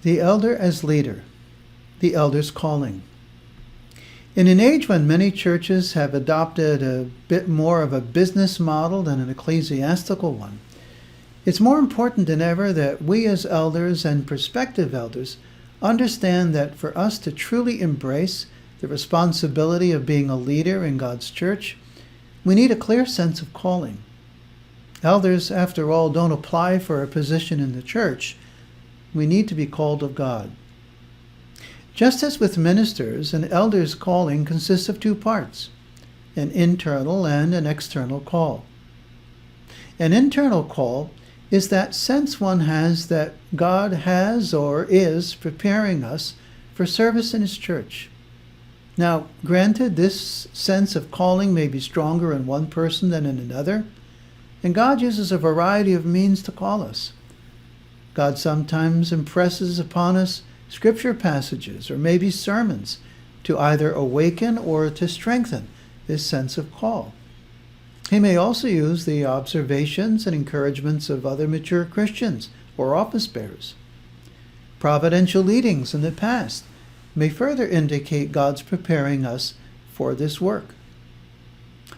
The elder as leader, the elder's calling. In an age when many churches have adopted a bit more of a business model than an ecclesiastical one, it's more important than ever that we as elders and prospective elders understand that for us to truly embrace the responsibility of being a leader in God's church, we need a clear sense of calling. Elders, after all, don't apply for a position in the church. We need to be called of God. Just as with ministers, an elder's calling consists of two parts, an internal and an external call. An internal call is that sense one has that God has or is preparing us for service in His church. Now, granted, this sense of calling may be stronger in one person than in another, and God uses a variety of means to call us. God sometimes impresses upon us scripture passages or maybe sermons to either awaken or to strengthen this sense of call. He may also use the observations and encouragements of other mature Christians or office bearers. Providential leadings in the past may further indicate God's preparing us for this work.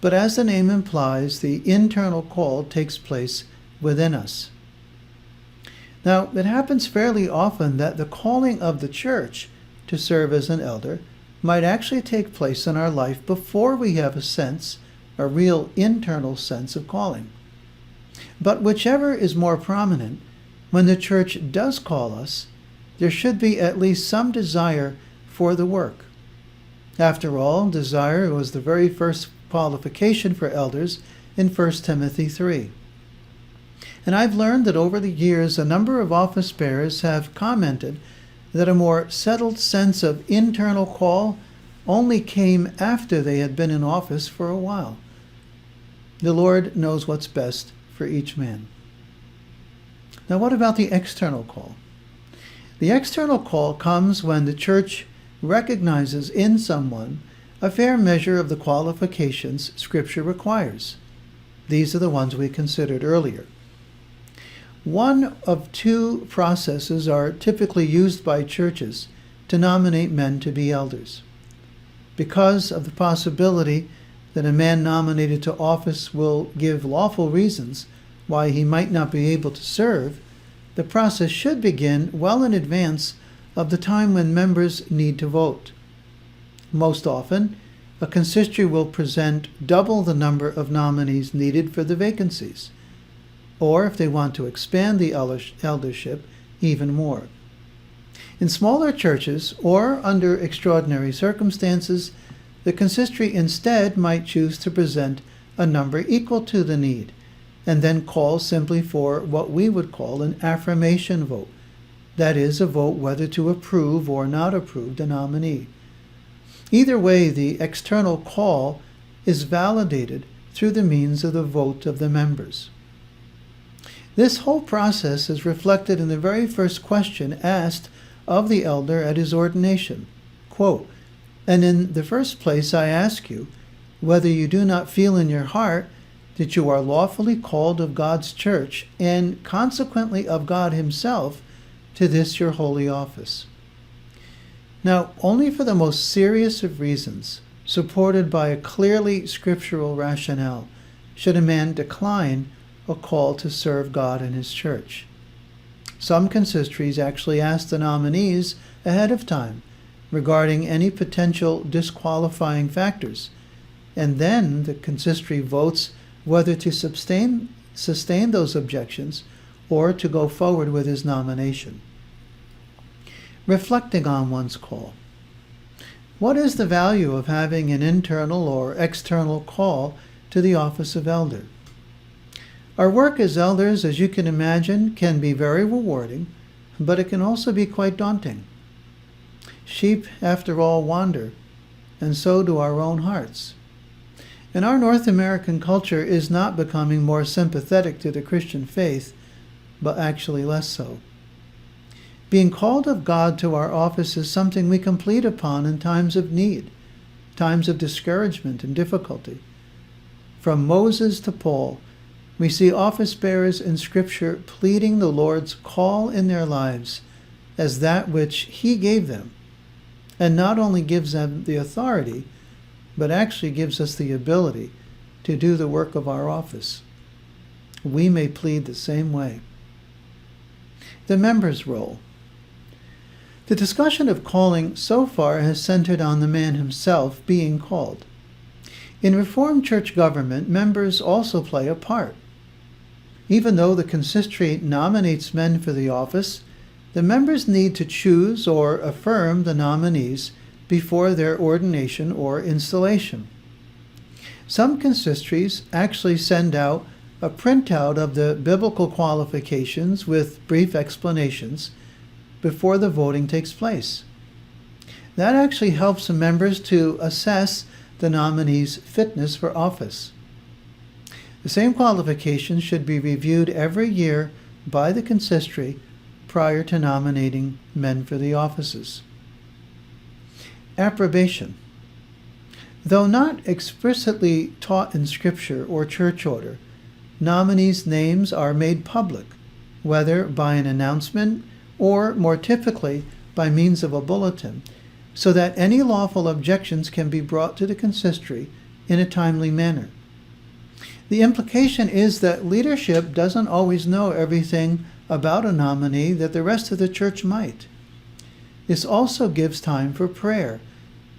But as the name implies, the internal call takes place within us. Now, it happens fairly often that the calling of the church to serve as an elder might actually take place in our life before we have a real internal sense of calling. But whichever is more prominent, when the church does call us, there should be at least some desire for the work. After all, desire was the very first qualification for elders in 1 Timothy 3. And I've learned that over the years, a number of office bearers have commented that a more settled sense of internal call only came after they had been in office for a while. The Lord knows what's best for each man. Now, what about the external call? The external call comes when the church recognizes in someone a fair measure of the qualifications Scripture requires. These are the ones we considered earlier. One of two processes are typically used by churches to nominate men to be elders. Because of the possibility that a man nominated to office will give lawful reasons why he might not be able to serve, the process should begin well in advance of the time when members need to vote. Most often, a consistory will present double the number of nominees needed for the vacancies, or if they want to expand the eldership, even more. In smaller churches, or under extraordinary circumstances, the consistory instead might choose to present a number equal to the need, and then call simply for what we would call an affirmation vote. That is, a vote whether to approve or not approve the nominee. Either way, the external call is validated through the means of the vote of the members. This whole process is reflected in the very first question asked of the elder at his ordination. Quote, "And in the first place I ask you, whether you do not feel in your heart that you are lawfully called of God's church, and consequently of God Himself, to this your holy office." Now, only for the most serious of reasons, supported by a clearly scriptural rationale, should a man decline a call to serve God and His church. Some consistories actually ask the nominees ahead of time regarding any potential disqualifying factors, and then the consistory votes whether to sustain those objections or to go forward with his nomination. Reflecting on one's call. What is the value of having an internal or external call to the office of elder? Our work as elders, as you can imagine, can be very rewarding, but it can also be quite daunting. Sheep, after all, wander, and so do our own hearts. And our North American culture is not becoming more sympathetic to the Christian faith, but actually less so. Being called of God to our office is something we complete upon in times of need, times of discouragement and difficulty. From Moses to Paul, we see office bearers in Scripture pleading the Lord's call in their lives as that which he gave them, and not only gives them the authority, but actually gives us the ability to do the work of our office. We may plead the same way. The member's role. The discussion of calling so far has centered on the man himself being called. In Reformed church government, members also play a part. Even though the consistory nominates men for the office, the members need to choose or affirm the nominees before their ordination or installation. Some consistories actually send out a printout of the biblical qualifications with brief explanations before the voting takes place. That actually helps the members to assess the nominee's fitness for office. The same qualifications should be reviewed every year by the consistory prior to nominating men for the offices. Approbation. Though not explicitly taught in Scripture or church order, nominees' names are made public, whether by an announcement or, more typically, by means of a bulletin, so that any lawful objections can be brought to the consistory in a timely manner. The implication is that leadership doesn't always know everything about a nominee that the rest of the church might. This also gives time for prayer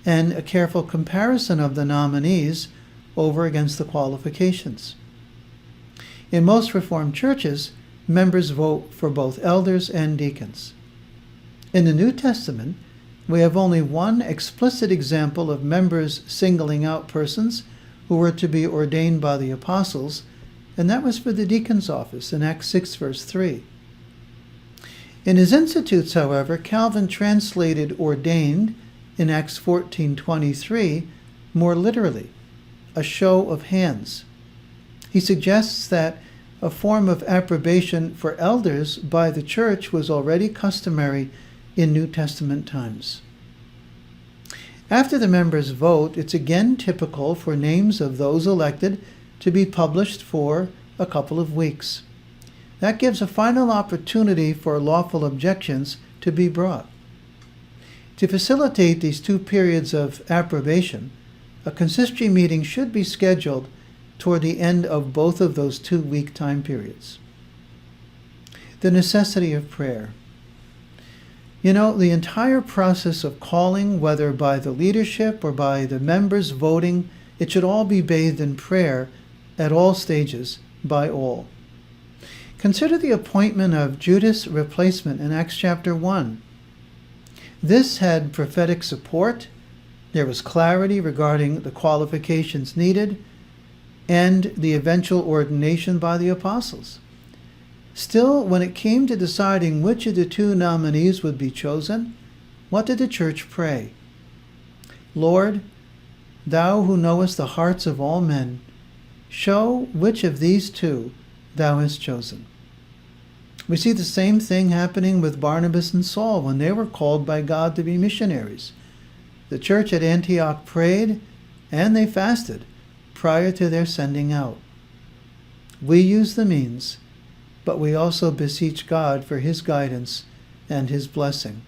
and a careful comparison of the nominees over against the qualifications. In most Reformed churches, members vote for both elders and deacons. In the New Testament, we have only one explicit example of members singling out persons who were to be ordained by the apostles, and that was for the deacon's office in Acts 6, verse 3. In his Institutes, however, Calvin translated ordained in Acts 14:23 more literally, a show of hands. He suggests that a form of approbation for elders by the church was already customary in New Testament times. After the members vote, it's again typical for names of those elected to be published for a couple of weeks. That gives a final opportunity for lawful objections to be brought. To facilitate these two periods of approbation, a consistory meeting should be scheduled toward the end of both of those 2-week time periods. The necessity of prayer. The entire process of calling, whether by the leadership or by the members voting, it should all be bathed in prayer at all stages by all. Consider the appointment of Judas' replacement in Acts chapter 1. This had prophetic support, there was clarity regarding the qualifications needed, and the eventual ordination by the apostles. Still, when it came to deciding which of the two nominees would be chosen, what did the church pray? Lord, thou who knowest the hearts of all men, show which of these two thou hast chosen. We see the same thing happening with Barnabas and Saul when they were called by God to be missionaries. The church at Antioch prayed and they fasted prior to their sending out. We use the means, but we also beseech God for his guidance and his blessing.